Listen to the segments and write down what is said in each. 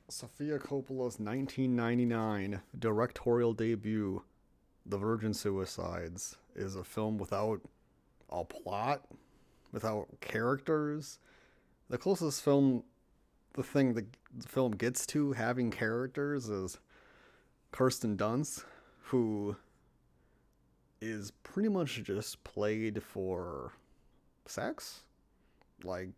Sofia Coppola's 1999 directorial debut, The Virgin Suicides, is a film without a plot, without characters. The closest film, the thing the film gets to having characters is Kirsten Dunst, who is pretty much just played for sex. Like,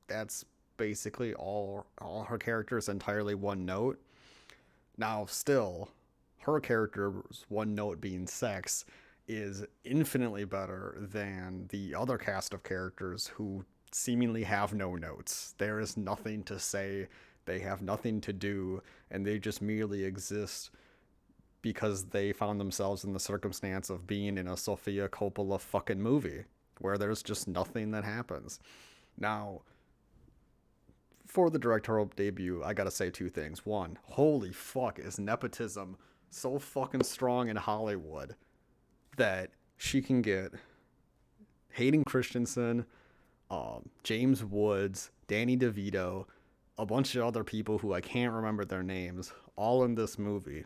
that's basically all her characters entirely one note. Now, still, her character's one note being sex is infinitely better than the other cast of characters who seemingly have no notes. There is nothing to say, they have nothing to do, and they just merely exist because they found themselves in the circumstance of being in a Sofia Coppola fucking movie where there's just nothing that happens. Now, for the directorial debut, I gotta say two things. One, holy fuck, is nepotism so fucking strong in Hollywood that she can get Hayden Christensen, James Woods, Danny DeVito, a bunch of other people who I can't remember their names, all in this movie.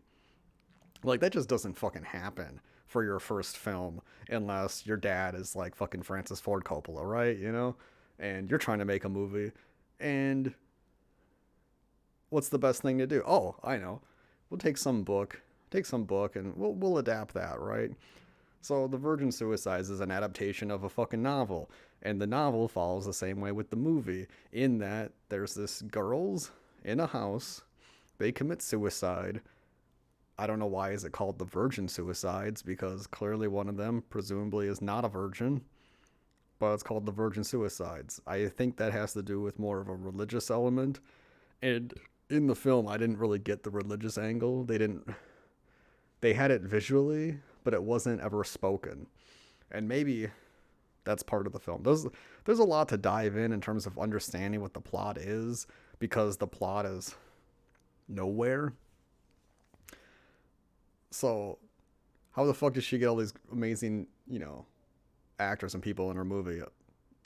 Like, that just doesn't fucking happen for your first film unless your dad is like fucking Francis Ford Coppola, right? You know? And you're trying to make a movie. And what's the best thing to do? Oh, I know. We'll take some book, and we'll adapt that, right? So, The Virgin Suicides is an adaptation of a fucking novel, and the novel follows the same way with the movie, in that there's this girls in a house, they commit suicide. I don't know why is it called The Virgin Suicides, because clearly one of them presumably is not a virgin, but it's called The Virgin Suicides. I think that has to do with more of a religious element, and in the film I didn't really get the religious angle. They had it visually, but it wasn't ever spoken. And maybe that's part of the film. There's a lot to dive in terms of understanding what the plot is, because the plot is nowhere. So how the fuck did she get all these amazing, actors and people in her movie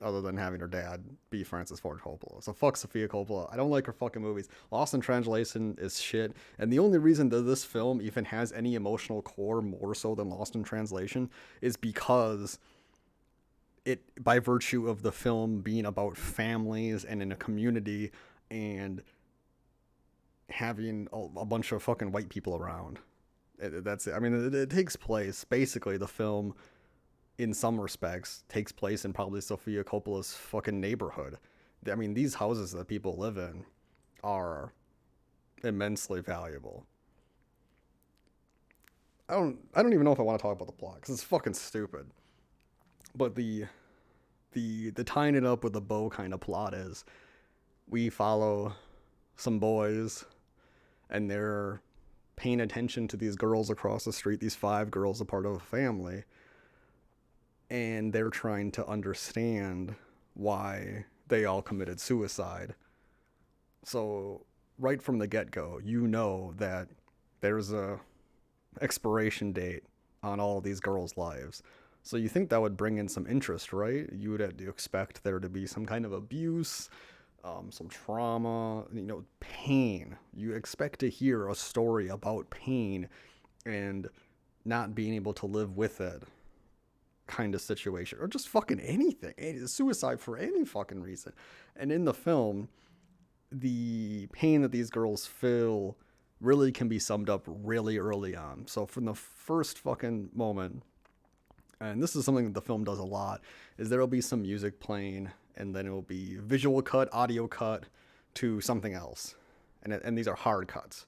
other than having her dad be Francis Ford Coppola? So fuck Sofia Coppola. I don't like her fucking movies. Lost in Translation is shit. And the only reason that this film even has any emotional core more so than Lost in Translation is because it, by virtue of the film being about families and in a community and having a bunch of fucking white people around. That's it. I mean, it takes place, basically, the film, in some respects, takes place in probably Sofia Coppola's fucking neighborhood. I mean, these houses that people live in are immensely valuable. I don't even know if I want to talk about the plot because it's fucking stupid. But the tying it up with a bow kind of plot is we follow some boys and they're paying attention to these girls across the street, these five girls, a part of a family, and they're trying to understand why they all committed suicide. So right from the get-go, you know that there's a expiration date on all of these girls' lives. So you think that would bring in some interest, right? You would expect there to be some kind of abuse, some trauma, pain. You expect to hear a story about pain and not being able to live with it kind of situation, or just fucking anything. Suicide for any fucking reason. And in the film, the pain that these girls feel really can be summed up really early on. So from the first fucking moment, and this is something that the film does a lot, is there'll be some music playing, and then it'll be visual cut, audio cut to something else, and these are hard cuts.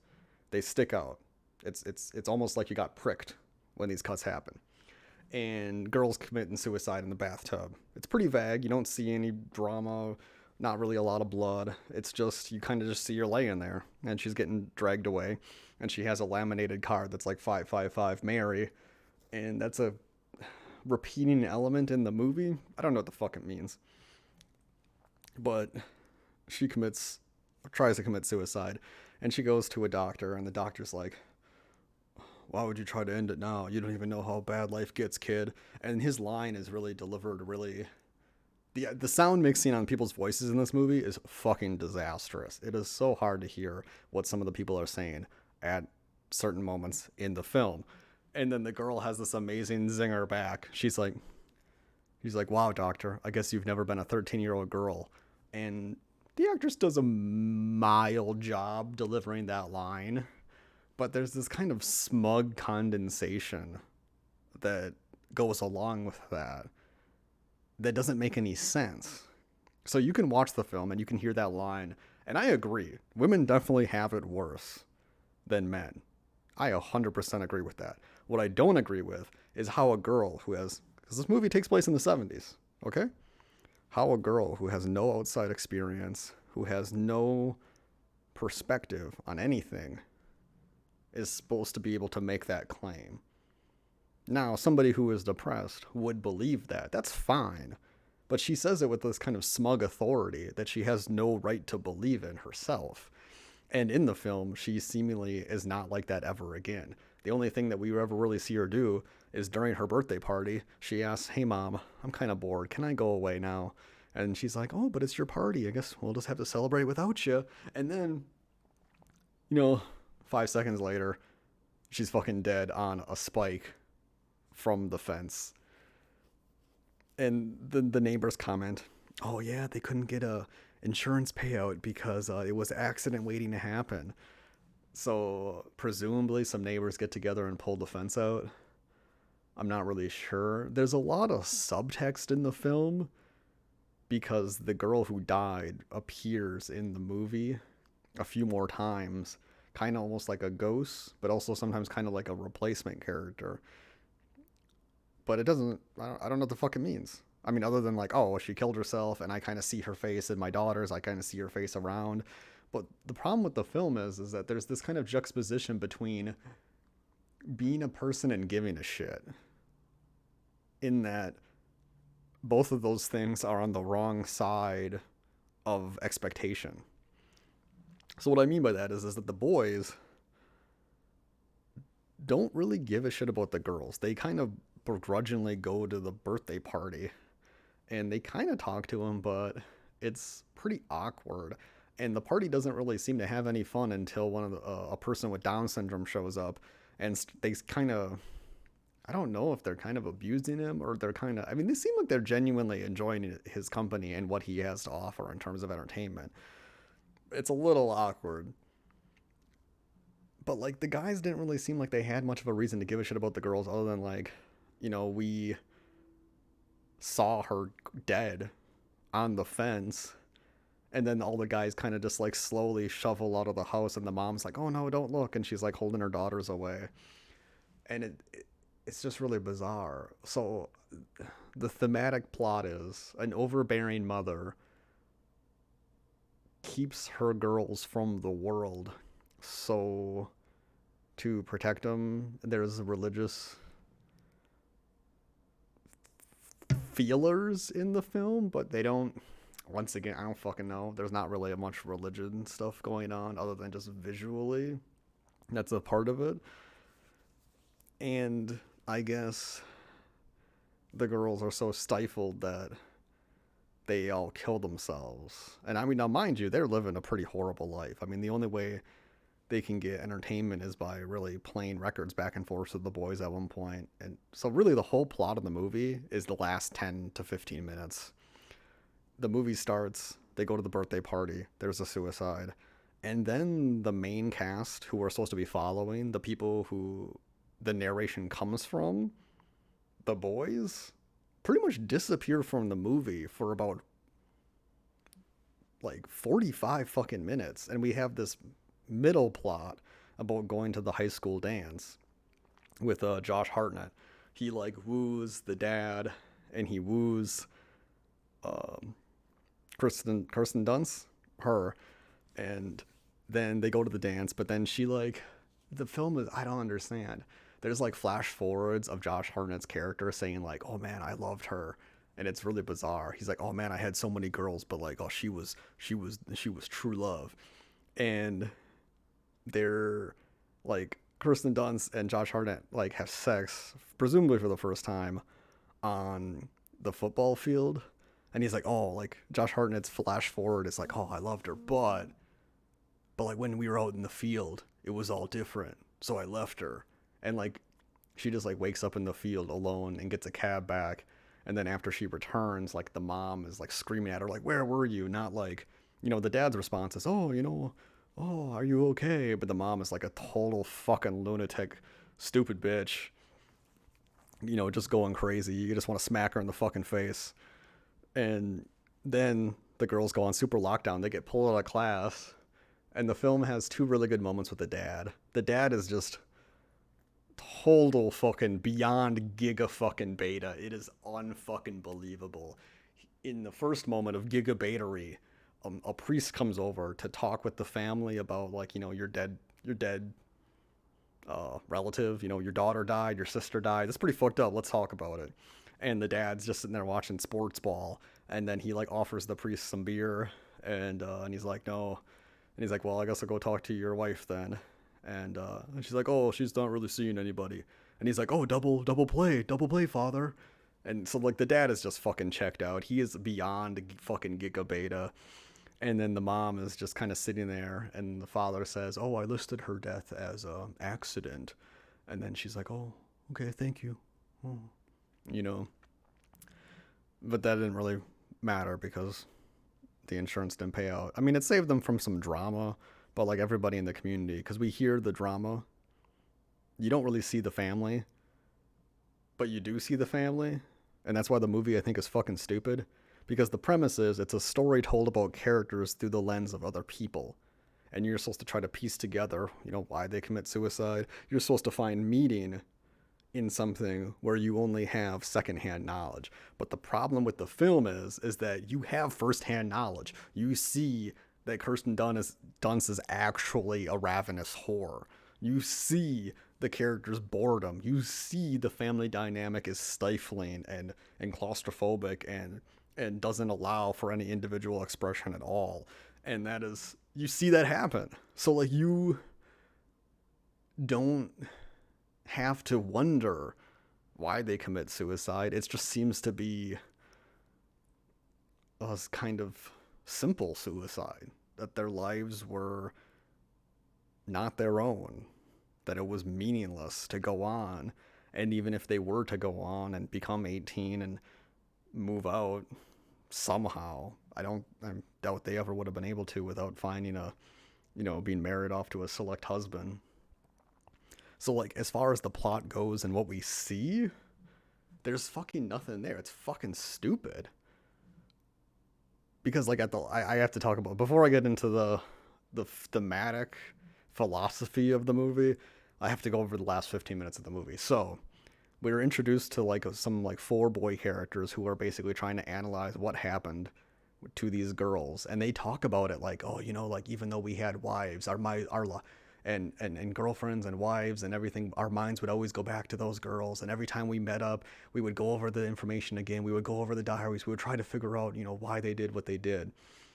They stick out. It's almost like you got pricked when these cuts happen. And girls committing suicide in the bathtub. It's pretty vague. You don't see any drama, not really a lot of blood. It's just, you kind of just see her laying there, and she's getting dragged away, and she has a laminated card that's like 555 Mary, and that's a repeating element in the movie. I don't know what the fuck it means. But she tries to commit suicide, and she goes to a doctor, and the doctor's like, why would you try to end it now? You don't even know how bad life gets, kid. And his line is really delivered really The sound mixing on people's voices in this movie is fucking disastrous. It is so hard to hear what some of the people are saying at certain moments in the film. And then the girl has this amazing zinger back. She's like, "Wow, doctor, I guess you've never been a 13-year-old girl." And the actress does a mild job delivering that line, but there's this kind of smug condensation that goes along with that doesn't make any sense. So you can watch the film and you can hear that line, and I agree. Women definitely have it worse than men. I 100% agree with that. What I don't agree with is how a girl who has, because this movie takes place in the 70s, okay? How a girl who has no outside experience, who has no perspective on anything, is supposed to be able to make that claim. Now, somebody who is depressed would believe that. That's fine. But she says it with this kind of smug authority that she has no right to believe in herself. And in the film, she seemingly is not like that ever again. The only thing that we ever really see her do is during her birthday party, she asks, "Hey, Mom, I'm kind of bored. Can I go away now?" And she's like, "Oh, but it's your party. I guess we'll just have to celebrate without you." And then, 5 seconds later, she's fucking dead on a spike from the fence. And the neighbors comment, "Oh yeah, they couldn't get a insurance payout because it was an accident waiting to happen." So presumably some neighbors get together and pull the fence out. I'm not really sure. There's a lot of subtext in the film because the girl who died appears in the movie a few more times, kind of almost like a ghost, but also sometimes kind of like a replacement character. But it doesn't, I don't know what the fuck it means. I mean, other than like, oh, she killed herself and I kind of see her face in my daughters, I kind of see her face around. But the problem with the film is that there's this kind of juxtaposition between being a person and giving a shit, in that both of those things are on the wrong side of expectation. So what I mean by that is that the boys don't really give a shit about the girls. They kind of begrudgingly go to the birthday party and they kind of talk to him, but it's pretty awkward. And the party doesn't really seem to have any fun until a person with Down syndrome shows up, and they kind of, I don't know if they're kind of abusing him or they're kind of, I mean, they seem like they're genuinely enjoying his company and what he has to offer in terms of entertainment. It's a little awkward. But like the guys didn't really seem like they had much of a reason to give a shit about the girls other than like, we saw her dead on the fence, and then all the guys kind of just like slowly shovel out of the house, and the mom's like, "Oh no, don't look," and she's like holding her daughters away, and it's just really bizarre. So the thematic plot is an overbearing mother keeps her girls from the world, so to protect them, there's religious feelers in the film, but they don't, once again, I don't fucking know. There's not really much religion stuff going on other than just visually. That's a part of it. And I guess the girls are so stifled that they all kill themselves. And I mean, now mind you, they're living a pretty horrible life. I mean, the only way they can get entertainment is by really playing records back and forth with the boys at one point. And so really the whole plot of the movie is the last 10 to 15 minutes. The movie starts, they go to the birthday party, there's a suicide, and then the main cast, who we're supposed to be following, the people who the narration comes from, the boys, pretty much disappear from the movie for about like 45 fucking minutes. And we have this middle plot about going to the high school dance with Josh Hartnett. He like woos the dad, and he woos Kirsten Dunst, her, and then they go to the dance. But then she like, the film is, I don't understand. There's like flash forwards of Josh Hartnett's character saying like, "Oh man, I loved her," and it's really bizarre. He's like, "Oh man, I had so many girls, but like, oh, she was true love," and they're like, Kirsten Dunst and Josh Hartnett like have sex, presumably for the first time, on the football field, And he's like, oh, like Josh Hartnett's flash forward is like, oh, I loved her, but like when we were out in the field, it was all different. So I left her. And like she just like wakes up in the field alone and gets a cab back. And then after she returns, like the mom is like screaming at her, like, where were you? Not like, the dad's response is, oh, oh, are you okay? But the mom is like a total fucking lunatic, stupid bitch, just going crazy. You just want to smack her in the fucking face. And then the girls go on super lockdown. They get pulled out of class. And the film has two really good moments with the dad. The dad is just total fucking beyond giga fucking beta. It is unfucking believable. In the first moment of giga batery, a priest comes over to talk with the family about like, your dead relative, your daughter died, your sister died. That's pretty fucked up. Let's talk about it. And the dad's just sitting there watching sports ball, and then he like offers the priest some beer, and he's like, no. And he's like, well, I guess I'll go talk to your wife then. And she's like, oh, she's not really seeing anybody. And he's like, oh, double play, father. And so like the dad is just fucking checked out. He is beyond fucking giga beta. And then the mom is just kind of sitting there, and the father says, oh, I listed her death as an accident. And then she's like, oh, okay, thank you. Oh. But that didn't really matter because the insurance didn't pay out. I mean, it saved them from some drama, but like everybody in the community, because we hear the drama, you don't really see the family, but you do see the family. And that's why the movie, I think, is fucking stupid, because the premise is it's a story told about characters through the lens of other people. And you're supposed to try to piece together, why they commit suicide. You're supposed to find meaning in something where you only have secondhand knowledge. But the problem with the film is that you have firsthand knowledge. You see that Kirsten Dunst is actually a ravenous whore. You see the character's boredom. You see the family dynamic is stifling and claustrophobic and doesn't allow for any individual expression at all. And that is, you see that happen. So like you don't have to wonder why they commit suicide. It just seems to be a kind of simple suicide, that their lives were not their own, that it was meaningless to go on. And even if they were to go on and become 18 and move out somehow, I doubt they ever would have been able to without finding being married off to a select husband. So, like, as far as the plot goes and what we see, there's fucking nothing there. It's fucking stupid. Because, like, I have to talk about, before I get into the thematic philosophy of the movie, I have to go over the last 15 minutes of the movie. So, we were introduced to, like, some, like, 4 boy characters who are basically trying to analyze what happened to these girls. And they talk about it like, oh, like, even though we had wives, and girlfriends and wives and everything, our minds would always go back to those girls. And every time we met up, we would go over the information again. We would go over the diaries. We would try to figure out, why they did what they did.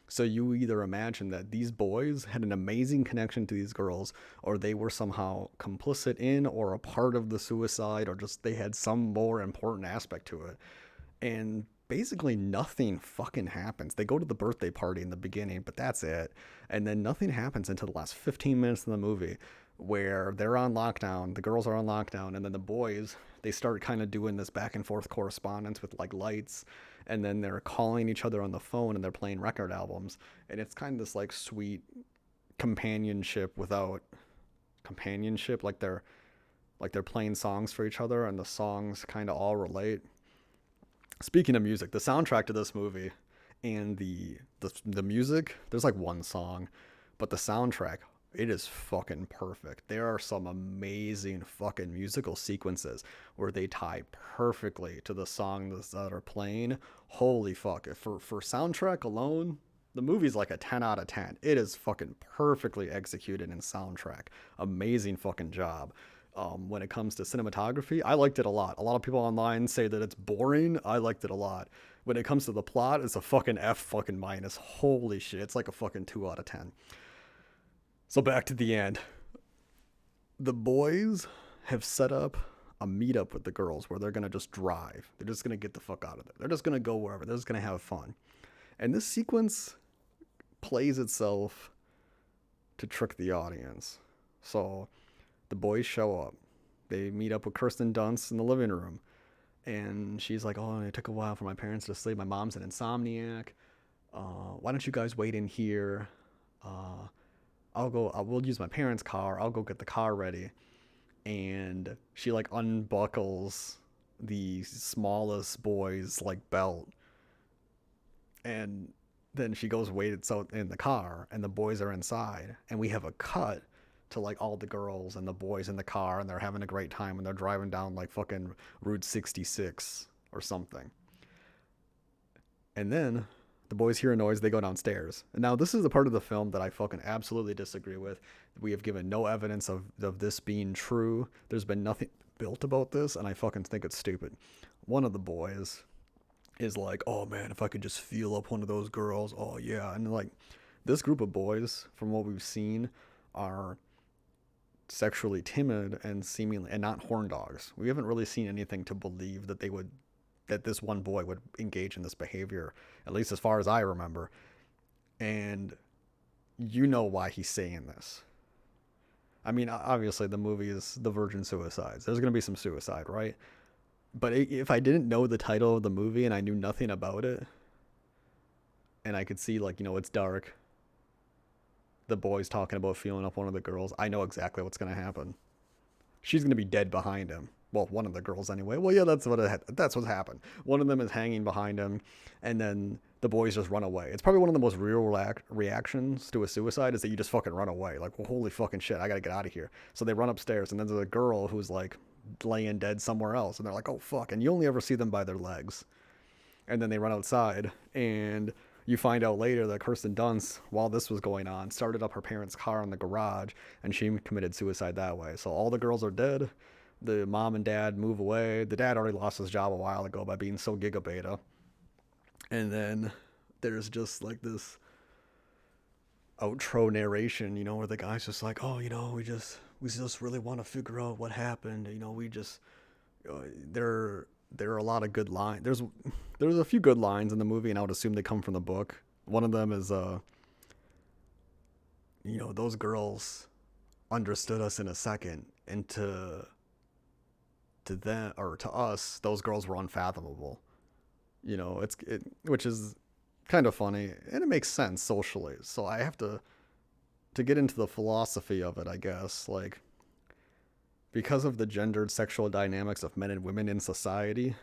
So you either imagine that these boys had an amazing connection to these girls, or they were somehow complicit in or a part of the suicide, or just they had some more important aspect to it. And basically nothing fucking happens. They go to the birthday party in the beginning, but that's it. And then nothing happens until the last 15 minutes of the movie, where they're on lockdown, the girls are on lockdown, and then the boys, they start kind of doing this back and forth correspondence with like lights, and then they're calling each other on the phone and they're playing record albums. And it's kind of this like sweet companionship without companionship, like they're playing songs for each other, and the songs kind of all relate. Speaking of music, the soundtrack to this movie and the music, there's like one song, but the soundtrack, it is fucking perfect. There are some amazing fucking musical sequences where they tie perfectly to the songs that are playing. Holy fuck. For soundtrack alone, the movie's like a 10 out of 10. It is fucking perfectly executed in soundtrack. Amazing fucking job. When it comes to cinematography, I liked it a lot. A lot of people online say that it's boring. I liked it a lot. When it comes to the plot, it's a fucking F fucking minus. Holy shit. It's like a fucking 2 out of 10. So back to the end. The boys have set up a meetup with the girls where they're gonna just drive. They're just gonna get the fuck out of there. They're just gonna go wherever. They're just gonna have fun. And this sequence plays itself to trick the audience. So the boys show up. They meet up with Kirsten Dunst in the living room. And she's like, oh, it took a while for my parents to sleep. My mom's an insomniac. Why don't you guys wait in here? We'll use my parents' car. I'll go get the car ready. And she like unbuckles the smallest boy's like belt. And then she goes waits out in the car, and the boys are inside. And we have a cut to like all the girls and the boys in the car, and they're having a great time, and they're driving down like fucking Route 66 or something. And then the boys hear a noise, they go downstairs. And now this is the part of the film that I fucking absolutely disagree with. We have given no evidence of this being true. There's been nothing built about this, and I fucking think it's stupid. One of the boys is like, oh man, if I could just feel up one of those girls, oh yeah. And like, this group of boys, from what we've seen, are sexually timid and seemingly, and not horn dogs. We haven't really seen anything to believe that that this one boy would engage in this behavior, at least as far as I remember. And you know why he's saying this. I mean, obviously the movie is The Virgin Suicides. There's going to be some suicide, right? But if I didn't know the title of the movie and I knew nothing about it, and I could see, like, you know, it's dark, the boy's talking about feeling up one of the girls, I know exactly what's going to happen. She's going to be dead behind him. Well, one of the girls anyway. Well, yeah, that's what's happened. One of them is hanging behind him, and then the boys just run away. It's probably one of the most real reactions to a suicide is that you just fucking run away. Like, well, holy fucking shit, I gotta get out of here. So they run upstairs, and then there's a girl who's like laying dead somewhere else, and they're like, oh fuck, and you only ever see them by their legs. And then they run outside, and you find out later that Kirsten Dunst, while this was going on, started up her parents' car in the garage, and she committed suicide that way. So all the girls are dead. The mom and dad move away. The dad already lost his job a while ago by being so gigabeta. And then there's just like this outro narration, you know, where the guy's just like, oh, you know, we just really want to figure out what happened. You know, we just, there are a lot of good lines. There's a few good lines in the movie, and I would assume they come from the book. One of them is, you know, those girls understood us in a second, and to them, or to us, those girls were unfathomable. You know, which is kind of funny, and it makes sense socially. So I have to get into the philosophy of it, I guess. Like, because of the gendered sexual dynamics of men and women in society,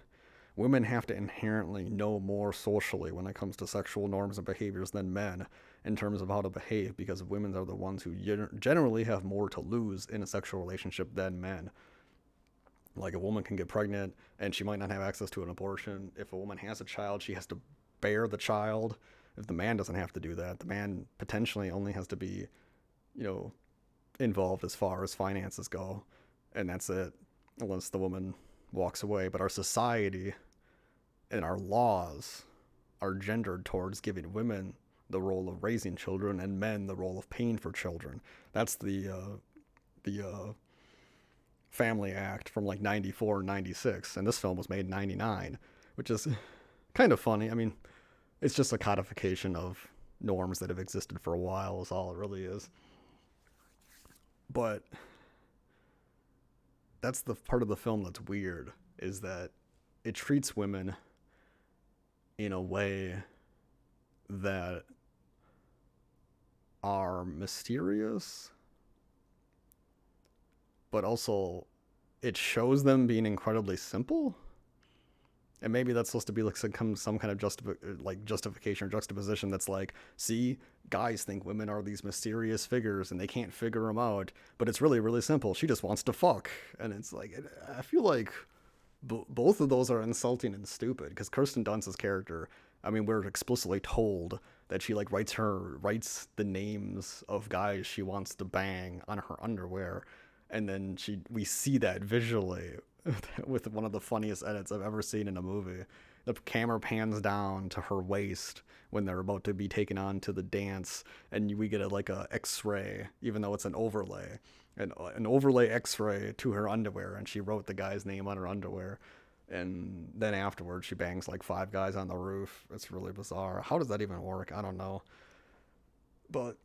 women have to inherently know more socially when it comes to sexual norms and behaviors than men in terms of how to behave, because women are the ones who generally have more to lose in a sexual relationship than men. Like, a woman can get pregnant and she might not have access to an abortion. If a woman has a child, she has to bear the child. If the man doesn't have to do that, the man potentially only has to be, you know, involved as far as finances go. And that's it, unless the woman walks away. But our society and our laws are gendered towards giving women the role of raising children and men the role of paying for children. That's the Family Act from like 94 and 96, and this film was made in 99, which is kind of funny. I mean, it's just a codification of norms that have existed for a while is all it really is. But that's the part of the film that's weird, is that it treats women in a way that are mysterious, but also it shows them being incredibly simple. And maybe that's supposed to be like some kind of justification or juxtaposition that's like, see, guys think women are these mysterious figures and they can't figure them out, but it's really, really simple. She just wants to fuck. And it's like, I feel like both of those are insulting and stupid, because Kirsten Dunst's character, I mean, we're explicitly told that she like writes the names of guys she wants to bang on her underwear. And then we see that visually with one of the funniest edits I've ever seen in a movie. the camera pans down to her waist when they're about to be taken on to the dance, and we get a X-ray, even though it's an overlay, an overlay X-ray to her underwear, and she wrote the guy's name on her underwear. And then afterwards, she bangs like 5 guys on the roof. It's really bizarre. How does that even work? I don't know. But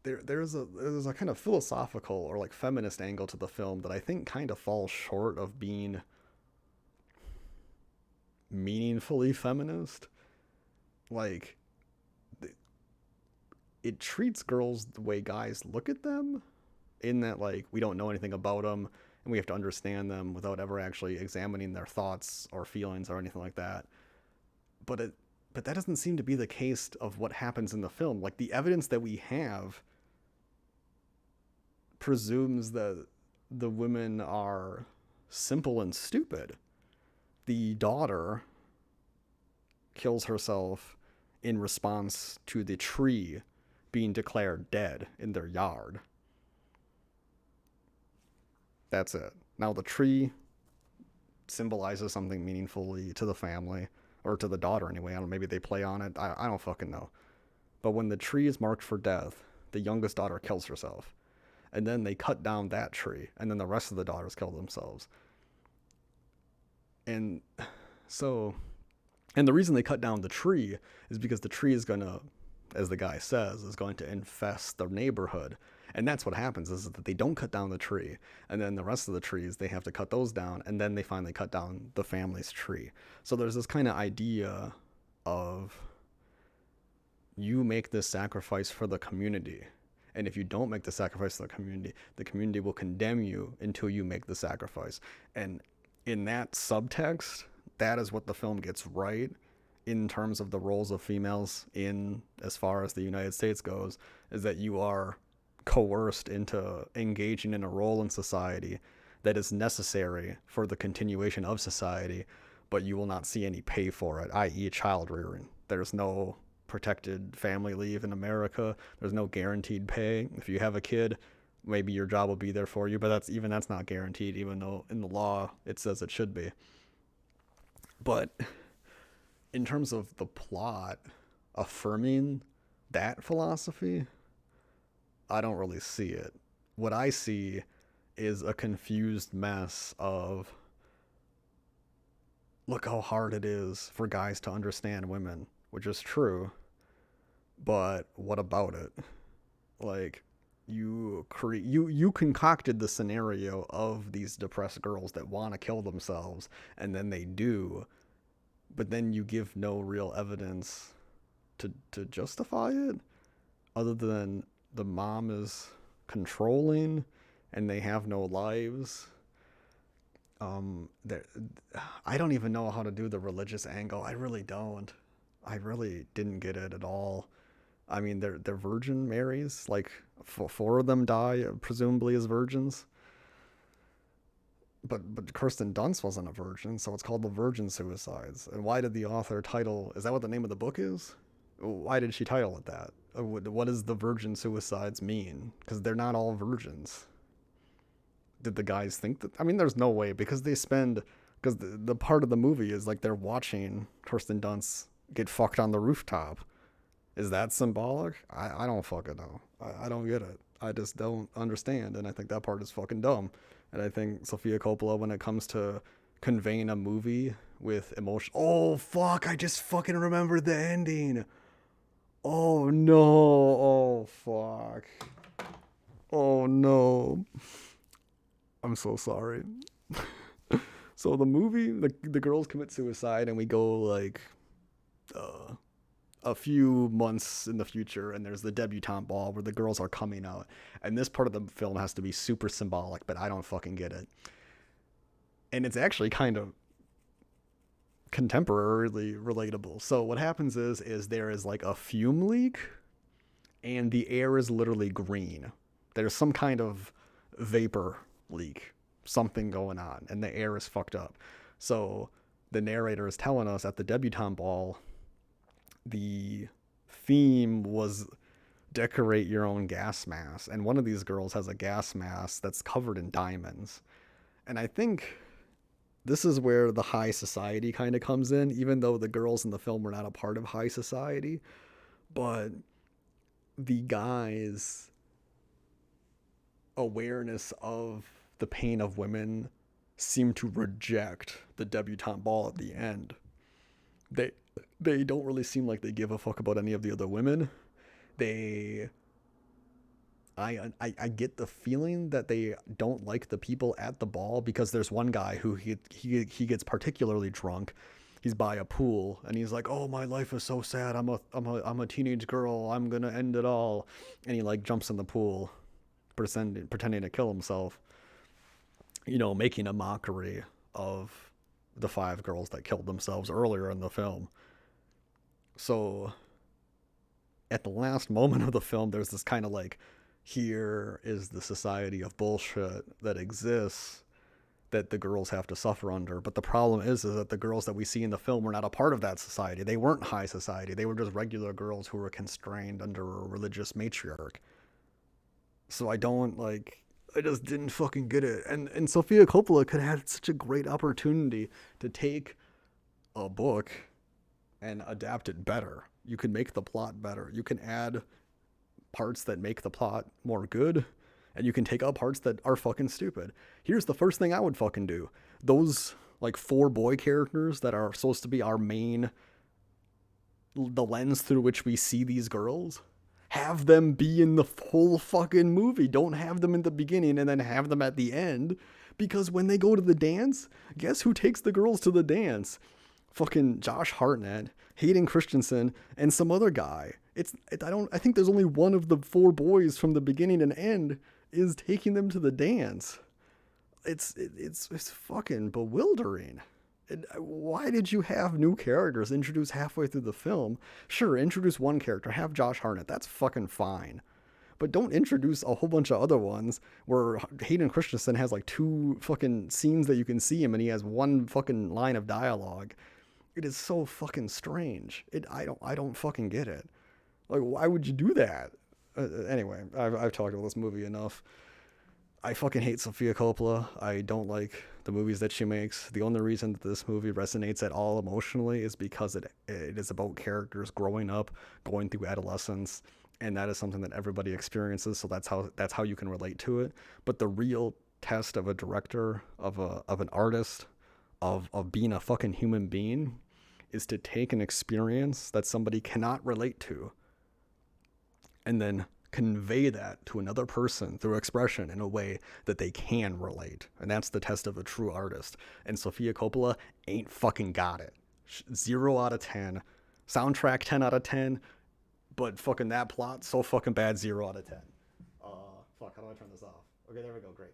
there's a kind of philosophical or like feminist angle to the film that I think kind of falls short of being meaningfully feminist. Like, it treats girls the way guys look at them, in that like we don't know anything about them and we have to understand them without ever actually examining their thoughts or feelings or anything like that. But that doesn't seem to be the case of what happens in the film. Like, the evidence that we have presumes that the women are simple and stupid. The daughter kills herself in response to the tree being declared dead in their yard. That's it. Now, the tree symbolizes something meaningfully to the family, or to the daughter anyway. I don't know, maybe they play on it. I don't fucking know. But when the tree is marked for death, the youngest daughter kills herself. And then they cut down that tree, and then the rest of the daughters kill themselves. And so, and the reason they cut down the tree is because the tree is going to, as the guy says, is going to infest the neighborhood. And that's what happens, is that they don't cut down the tree, and then the rest of the trees, they have to cut those down, and then they finally cut down the family's tree. So there's this kind of idea of, you make this sacrifice for the community, and if you don't make the sacrifice for the community will condemn you until you make the sacrifice. And in that subtext, that is what the film gets right in terms of the roles of females in, as far as the United States goes, is that you are coerced into engaging in a role in society that is necessary for the continuation of society, but you will not see any pay for it, i.e. child rearing. There's no protected family leave in America. There's no guaranteed pay. If you have a kid, maybe your job will be there for you, but that's not guaranteed, even though in the law it says it should be. But in terms of the plot affirming that philosophy, I don't really see it. What I see is a confused mess of, look how hard it is for guys to understand women, which is true, but what about it? Like, you concocted the scenario of these depressed girls that want to kill themselves, and then they do, but then you give no real evidence to justify it, other than the mom is controlling and they have no lives. I don't even know how to do the religious angle. I really don't. I really didn't get it at all. I mean, they're Virgin Marys. Like, 4 of them die presumably as virgins. But Kirsten Dunst wasn't a virgin, so it's called the Virgin Suicides. And why did the author title? Is that what the name of the book is? Why did she title it that? What does the Virgin Suicides mean? Because they're not all virgins. Did the guys think that? I mean, there's no way, because because the part of the movie is like they're watching Kirsten Dunst get fucked on the rooftop. Is that symbolic? I don't fucking know. I don't get it. I just don't understand, and I think that part is fucking dumb. And I think Sofia Copola, when it comes to conveying a movie with emotion... Oh, fuck, I just fucking remembered the ending. Oh, no. Oh, fuck. Oh, no. I'm so sorry. So the movie, the girls commit suicide, and we go, like, a few months in the future, and there's the debutante ball where the girls are coming out. And this part of the film has to be super symbolic, but I don't fucking get it. And it's actually kind of contemporarily relatable. So what happens is there is like a fume leak, and the air is literally green. There's some kind of vapor leak, something going on, and the air is fucked up. So the narrator is telling us at the debutante ball, the theme was decorate your own gas mask, and one of these girls has a gas mask that's covered in diamonds. And I think this is where the high society kind of comes in, even though the girls in the film were not a part of high society. But the guys' awareness of the pain of women seem to reject the debutante ball at the end. They they don't really seem like they give a fuck about any of the other women. They I get the feeling that they don't like the people at the ball because there's one guy who he gets particularly drunk. He's by a pool and he's like, "Oh, my life is so sad. I'm a teenage girl. I'm gonna end it all." And he like jumps in the pool, pretending to kill himself. Making a mockery of the five girls that killed themselves earlier in the film. So at the last moment of the film, there's this kind of like, here is the society of bullshit that exists that the girls have to suffer under. But the problem is that the girls that we see in the film were not a part of that society. They weren't high society. They were just regular girls who were constrained under a religious matriarch. So I just didn't fucking get it. And Sofia Coppola could have had such a great opportunity to take a book and adapt it better. You can make the plot better. You can add parts that make the plot more good, and you can take out parts that are fucking stupid. Here's the first thing I would fucking do. Those like four boy characters that are supposed to be our main, the lens through which we see these girls, have them be in the whole fucking movie. Don't have them in the beginning and then have them at the end. Because when they go to the dance, guess who takes the girls to the dance? Fucking Josh Hartnett, Hayden Christensen, and some other guy. I think there's only one of the four boys from the beginning and end is taking them to the dance. It's fucking bewildering. Why did you have new characters introduced halfway through the film? Sure, introduce one character, have Josh Hartnett. That's fucking fine. But don't introduce a whole bunch of other ones where Hayden Christensen has like two fucking scenes that you can see him and he has one fucking line of dialogue. It is so fucking strange. I don't fucking get it. Like, why would you do that? Anyway, I've talked about this movie enough. I fucking hate Sofia Coppola. I don't like the movies that she makes. The only reason that this movie resonates at all emotionally is because it is about characters growing up, going through adolescence, and that is something that everybody experiences. So that's how you can relate to it. But the real test of a director, of an artist, of being a fucking human being, is to take an experience that somebody cannot relate to, and then convey that to another person through expression in a way that they can relate. And that's the test of a true artist. And Sofia Coppola ain't fucking got it. 0 out of 10. Soundtrack 10 out of 10. But fucking that plot, so fucking bad, 0 out of 10. Fuck, how do I turn this off? Okay, there we go, great.